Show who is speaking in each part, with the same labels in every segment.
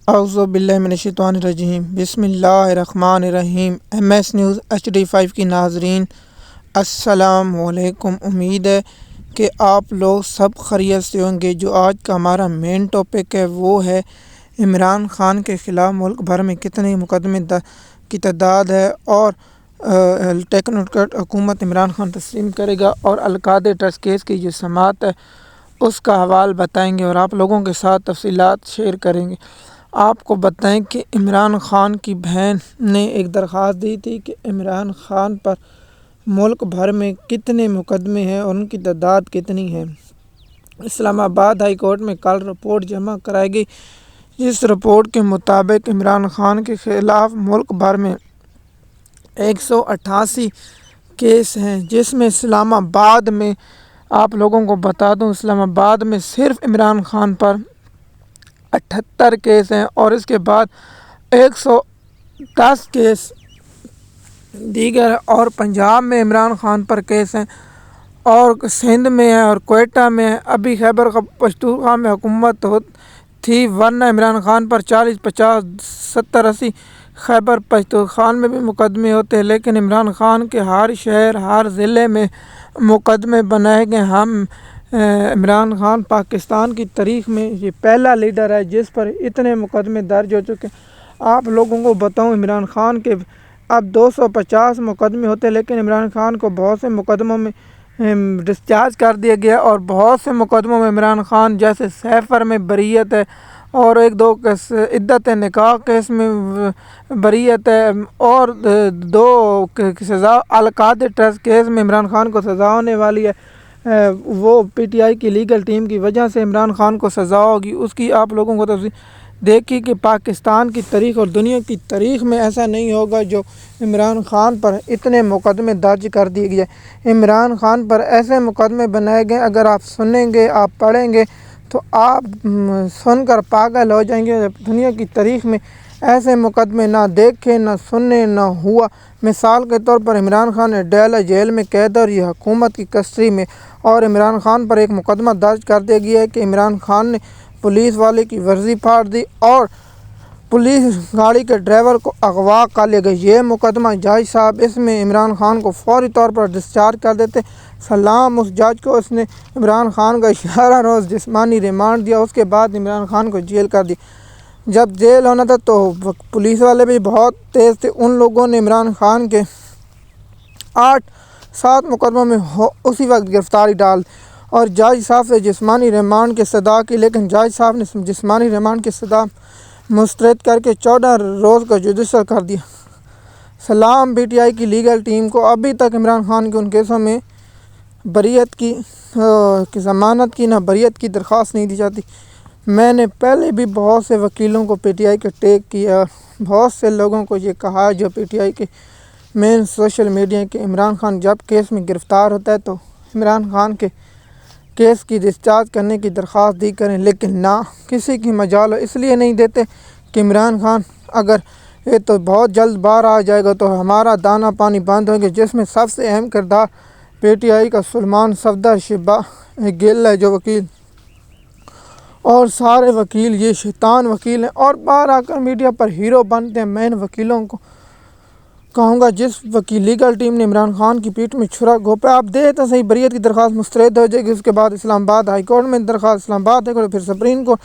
Speaker 1: اعوذ باللہ من الشیطان الرجیم بسم اللہ الرحمن الرحیم۔ MS نیوز HD5 کی ناظرین السلام علیکم۔ امید ہے کہ آپ لوگ سب خیریت سے ہوں گے۔ جو آج کا ہمارا مین ٹاپک ہے وہ ہے عمران خان کے خلاف ملک بھر میں کتنے مقدمے کی تعداد ہے، اور ٹیکنوکریٹ حکومت عمران خان تسلیم کرے گا، اور القادر ٹرسٹ کیس کی جو سماعت ہے اس کا حوال بتائیں گے، اور آپ لوگوں کے ساتھ تفصیلات شیئر کریں گے۔ آپ کو بتائیں کہ عمران خان کی بہن نے ایک درخواست دی تھی کہ عمران خان پر ملک بھر میں کتنے مقدمے ہیں اور ان کی تعداد کتنی ہے۔ اسلام آباد ہائی کورٹ میں کل رپورٹ جمع کرائی گئی، جس رپورٹ کے مطابق عمران خان کے خلاف ملک بھر میں 188 کیس ہیں، جس میں اسلام آباد میں آپ لوگوں کو بتا دوں اسلام آباد میں صرف عمران خان پر 78 کیس ہیں، اور اس کے بعد 110 کیس دیگر، اور پنجاب میں عمران خان پر کیس ہیں، اور سندھ میں ہے، اور کوئٹہ میں ہے۔ ابھی خیبر پختونخوا میں حکومت تھی، ورنہ عمران خان پر 40، 50، 70، 80 خیبر پختونخوا میں بھی مقدمے ہوتے ہیں، لیکن عمران خان کے ہر شہر ہر ضلع میں مقدمے بنائے گئے۔ عمران خان پاکستان کی تاریخ میں یہ پہلا لیڈر ہے جس پر اتنے مقدمے درج ہو چکے ہیں۔ آپ لوگوں کو بتاؤں عمران خان کے اب 250 مقدمے ہوتے ہیں، لیکن عمران خان کو بہت سے مقدموں میں ڈسچارج کر دیا گیا، اور بہت سے مقدموں میں عمران خان جیسے سیفر میں بریت ہے، اور ایک دو عدت نکاح کیس میں بریت ہے، اور 2 سزا القادر ٹرسٹ کیس میں عمران خان کو سزا ہونے والی ہے۔ وہ PTI کی لیگل ٹیم کی وجہ سے عمران خان کو سزا ہوگی، اس کی آپ لوگوں کو دیکھی کہ پاکستان کی تاریخ اور دنیا کی تاریخ میں ایسا نہیں ہوگا جو عمران خان پر اتنے مقدمے درج کر دیے گئے۔ عمران خان پر ایسے مقدمے بنائے گئے، اگر آپ سنیں گے آپ پڑھیں گے تو آپ سن کر پاگل ہو جائیں گے۔ دنیا کی تاریخ میں ایسے مقدمے نہ دیکھے نہ سنے نہ ہوا۔ مثال کے طور پر عمران خان نے ڈیلا جیل میں قید اور یہ حکومت کی کسٹڈی میں، اور عمران خان پر ایک مقدمہ درج کر دیا گیا ہے کہ عمران خان نے پولیس والے کی ورزی پھاڑ دی اور پولیس گاڑی کے ڈرائیور کو اغوا کر لیا گیا۔ یہ مقدمہ جج صاحب اس میں عمران خان کو فوری طور پر ڈسچارج کر دیتے۔ سلام اس جج کو، اس نے عمران خان کا 11 روز جسمانی ریمانڈ دیا، اس کے بعد عمران خان کو جیل کر دی۔ جب جیل ہونا تھا تو پولیس والے بھی بہت تیز تھے، ان لوگوں نے عمران خان کے 8-7 مقدموں میں اسی وقت گرفتاری ڈال اور جج صاحب سے جسمانی ریمانڈ کی استدعا کی، لیکن جج صاحب نے جسمانی ریمانڈ کی استدعا مسترد کر کے 14 روز کا جوڈیشل کر دیا۔ سلام PTI کی لیگل ٹیم کو ابھی تک عمران خان کے ان کیسوں میں بریت کی ضمانت کی نہ بریت کی درخواست نہیں دی جاتی۔ میں نے پہلے بھی بہت سے وکیلوں کو PTI کے ٹیک کیا، بہت سے لوگوں کو یہ کہا ہے جو PTI کے مین سوشل میڈیا کہ عمران خان جب کیس میں گرفتار ہوتا ہے تو عمران خان کے کیس کی ڈسچارج کرنے کی درخواست دی کریں، لیکن نہ کسی کی مجال اس لیے نہیں دیتے کہ عمران خان اگر یہ تو بہت جلد باہر آ جائے گا تو ہمارا دانہ پانی بند ہوگا، جس میں سب سے اہم کردار PTI کا سلمان صفدر شبہ گل ہے، جو وکیل اور سارے وکیل یہ شیطان وکیل ہیں اور باہر آ کر میڈیا پر ہیرو بنتے ہیں۔ میں ان وکیلوں کو کہوں گا جس وکیل لیگل ٹیم نے عمران خان کی پیٹھ میں چھرا گھونپا، آپ دے تو صحیح، بریت کی درخواست مسترد ہو جائے گی، اس کے بعد اسلام آباد ہائی کورٹ میں درخواست، اسلام آباد ہائی کورٹ، پھر سپریم کورٹ،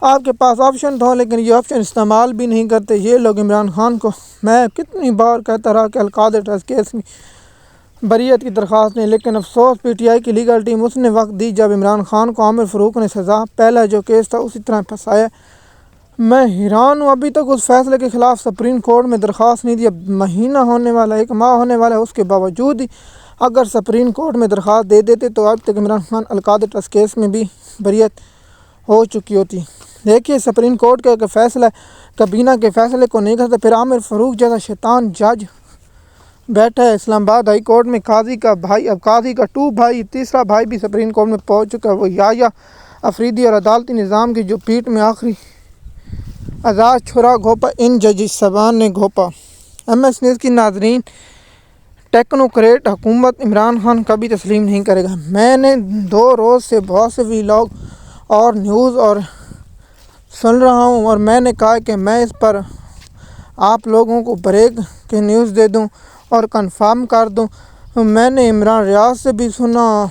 Speaker 1: آپ کے پاس آپشن تھا، لیکن یہ آپشن استعمال بھی نہیں کرتے یہ لوگ عمران خان کو۔ میں کتنی بار کہتا رہا کہ القادر ٹرسٹ کیس میں بریت کی درخواست نہیں، لیکن افسوس PTI کی لیگل ٹیم اس نے وقت دی جب عمران خان کو عامر فاروق نے سزا پہلا جو کیس تھا اسی طرح پھنسایا۔ میں حیران ہوں ابھی تک اس فیصلے کے خلاف سپریم کورٹ میں درخواست نہیں دی۔ مہینہ ہونے والا، 1 ماہ ہونے والا ہے، اس کے باوجود ہی اگر سپریم کورٹ میں درخواست دے دیتے تو اب تک عمران خان القادر ٹرسٹ کیس میں بھی بریت ہو چکی ہوتی۔ دیکھیے سپریم کورٹ کا فیصلہ کابینہ کے فیصلے کو نہیں کرتا، پھر عامر فاروق جیسا شیطان جج بیٹھا ہے اسلام آباد ہائی کورٹ میں، قاضی کا بھائی، اب قاضی کا 2 بھائی، تیسرا بھائی بھی سپریم کورٹ میں پہنچ چکا ہے، وہ یحییٰ افریدی، اور عدالتی نظام کی جو پیٹھ میں آخری اعزاز چھرا گھونپا ان ججز صاحبان نے گھونپا۔ MS نیوز کی ناظرین، ٹیکنوکریٹ حکومت عمران خان کبھی تسلیم نہیں کرے گا۔ میں نے 2 روز سے بہت سے ولاگ اور نیوز اور سن رہا ہوں اور میں نے کہا کہ میں اس پر آپ لوگوں کو بریک کی نیوز دے دوں اور کنفرم کر دوں۔ میں نے عمران ریاض سے بھی سنا،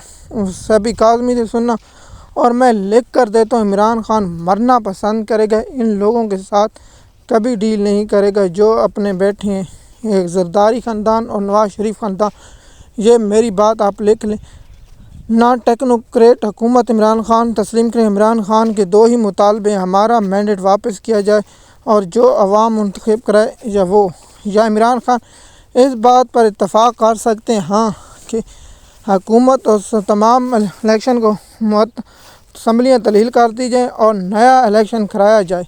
Speaker 1: سیبی کاظمی سے سنا، اور میں لکھ کر دیتا ہوں عمران خان مرنا پسند کرے گا، ان لوگوں کے ساتھ کبھی ڈیل نہیں کرے گا جو اپنے بیٹھے ہیں، ایک زرداری خاندان اور نواز شریف خاندان۔ یہ میری بات آپ لکھ لیں۔ نہ ٹیکنوکریٹ حکومت عمران خان تسلیم کریں۔ عمران خان کے دو ہی مطالبے ہیں، ہمارا مینڈیٹ واپس کیا جائے اور جو عوام منتخب کرائے یا عمران خان اس بات پر اتفاق کر سکتے ہیں ہاں کہ حکومت اور تمام الیکشن کو اسمبلیاں تحلیل کر دی جائیں اور نیا الیکشن کرایا جائے،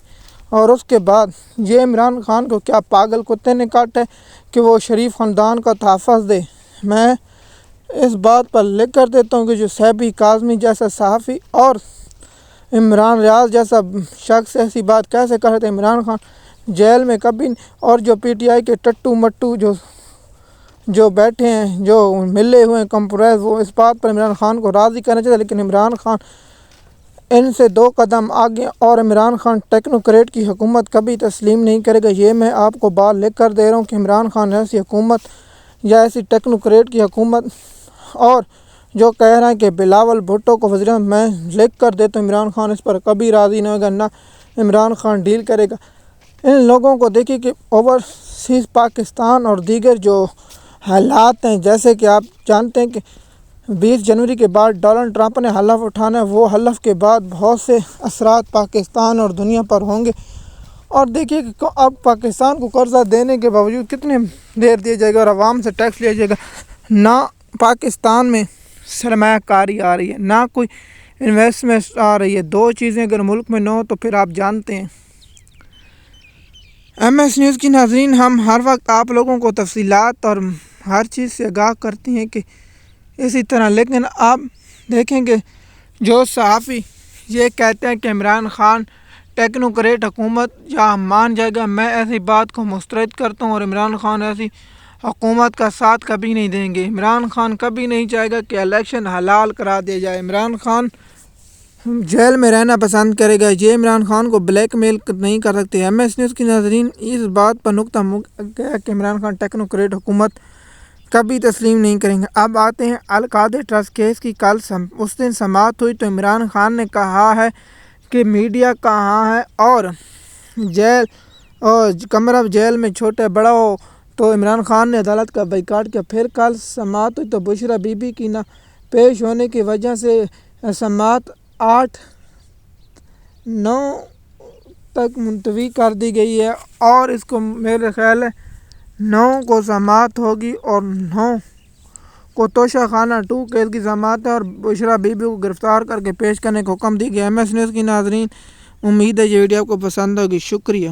Speaker 1: اور اس کے بعد یہ عمران خان کو کیا پاگل کتے نے کاٹا ہے کہ وہ شریف خاندان کا تحفظ دے۔ میں اس بات پر لکھ کر دیتا ہوں کہ جو سیبی کاظمی جیسا صحافی اور عمران ریاض جیسا شخص ایسی بات کیسے کرتے ہیں۔ عمران خان جیل میں کبھی، اور جو پی ٹی آئی کے ٹٹو مٹو جو بیٹھے ہیں، جو ملے ہوئے ہیں کمپرومائز، وہ اس بات پر عمران خان کو راضی کرنا چاہتے ہیں، لیکن عمران خان ان سے 2 قدم آگے، اور عمران خان ٹیکنوکریٹ کی حکومت کبھی تسلیم نہیں کرے گا۔ یہ میں آپ کو بات لکھ کر دے رہا ہوں کہ عمران خان ایسی حکومت یا ایسی ٹیکنوکریٹ کی حکومت، اور جو کہہ رہے ہیں کہ بلاول بھٹو کو وزیر اعظم، میں لکھ کر دیتا ہوں عمران خان اس پر کبھی راضی نہ ہوگا، نہ عمران خان ڈیل کرے گا۔ ان لوگوں کو دیکھیے کہ اوورسیز پاکستان اور دیگر جو حالات ہیں، جیسے کہ آپ جانتے ہیں کہ 20 جنوری کے بعد ڈونلڈ ٹرمپ نے حلف اٹھانا ہے، وہ حلف کے بعد بہت سے اثرات پاکستان اور دنیا پر ہوں گے، اور دیکھیے کہ اب پاکستان کو قرضہ دینے کے باوجود کتنے دیر دیا جائے گا اور عوام سے ٹیکس لیا جائے گا، نہ پاکستان میں سرمایہ کاری آ رہی ہے، نہ کوئی انویسٹمنٹ آ رہی ہے۔ 2 چیزیں اگر ملک میں نہ ہو تو پھر آپ جانتے ہیں۔ ایم ایس نیوز کی ناظرین، ہم ہر وقت آپ لوگوں کو تفصیلات اور ہر چیز سے آگاہ کرتے ہیں کہ اسی طرح، لیکن آپ دیکھیں کہ جو صحافی یہ کہتے ہیں کہ عمران خان ٹیکنوکریٹ حکومت یا مان جائے گا، میں ایسی بات کو مسترد کرتا ہوں، اور عمران خان ایسی حکومت کا ساتھ کبھی نہیں دیں گے۔ عمران خان کبھی نہیں چاہے گا کہ الیکشن حلال کرا دیا جائے۔ عمران خان جیل میں رہنا پسند کرے گا، یہ عمران خان کو بلیک میل نہیں کر سکتے۔ ایم ایس نیوز کی ناظرین، اس بات پر نقطہ گیا کہ عمران خان ٹیکنوکریٹ حکومت کبھی تسلیم نہیں کریں گے۔ اب آتے ہیں القادری ٹرسٹ کیس کی۔ کل اس دن سماعت ہوئی تو عمران خان نے کہا ہے کہ میڈیا کہاں ہے، اور جیل اور کمرہ جیل میں چھوٹے بڑا ہو، تو عمران خان نے عدالت کا بائیکاٹ کیا۔ پھر کل سماعت ہوئی تو بشرا بی بی کی نہ پیش ہونے کی وجہ سے سماعت 8/9 تک ملتوی کر دی گئی ہے، اور اس کو میرے خیال ہے 9 کو سماعت ہوگی، اور 9 کو توشہ خانہ 2 کیس کی سماعت ہے، اور بشرا بی بی کو گرفتار کر کے پیش کرنے کا حکم دی گیا۔ ایم ایس نیوز کی ناظرین، امید ہے یہ ویڈیو آپ کو پسند ہوگی۔ شکریہ۔